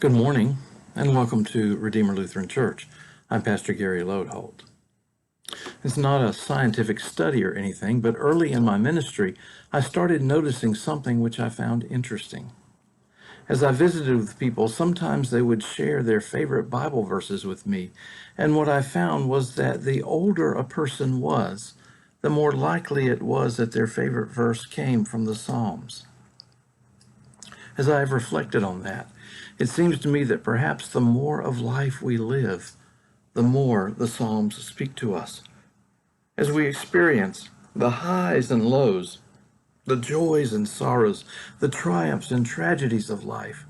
Good morning, and welcome to Redeemer Lutheran Church. I'm Pastor Gary Lodeholt. It's not a scientific study or anything, but early in my ministry, I started noticing something which I found interesting. As I visited with people, sometimes they would share their favorite Bible verses with me, and what I found was that the older a person was, the more likely it was that their favorite verse came from the Psalms. As I have reflected on that, it seems to me that perhaps the more of life we live, the more the Psalms speak to us. As we experience the highs and lows, the joys and sorrows, the triumphs and tragedies of life,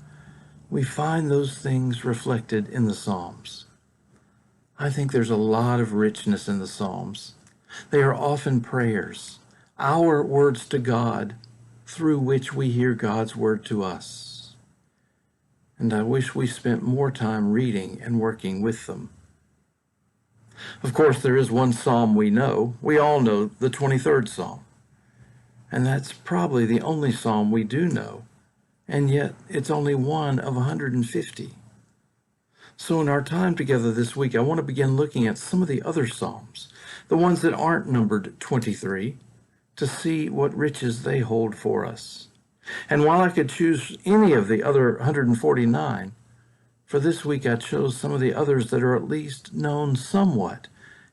we find those things reflected in the Psalms. I think there's a lot of richness in the Psalms. They are often prayers, our words to God, through which we hear God's word to us. And I wish we spent more time reading and working with them. Of course, there is one psalm we know. We all know the 23rd Psalm. And that's probably the only psalm we do know, and yet it's only one of 150. So in our time together this week, I want to begin looking at some of the other psalms, the ones that aren't numbered 23, to see what riches they hold for us. And while I could choose any of the other 149, for this week I chose some of the others that are at least known somewhat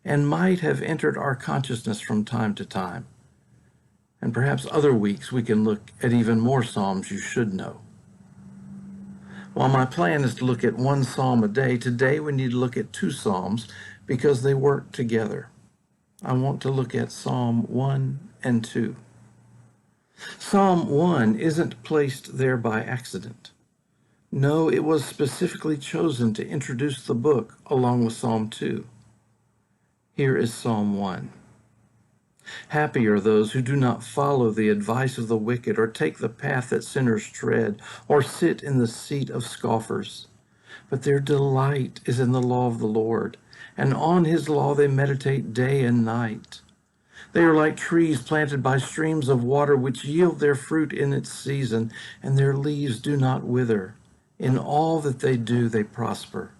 and might have entered our consciousness from time to time. And perhaps other weeks we can look at even more psalms you should know. While my plan is to look at one psalm a day, today we need to look at two psalms because they work together. I want to look at Psalm 1 and 2. Psalm 1 isn't placed there by accident. No, it was specifically chosen to introduce the book along with Psalm 2. Here is Psalm 1. Happy are those who do not follow the advice of the wicked, or take the path that sinners tread, or sit in the seat of scoffers. But their delight is in the law of the Lord, and on his law they meditate day and night. They are like trees planted by streams of water, which yield their fruit in its season, and their leaves do not wither. In all that they do, they prosper.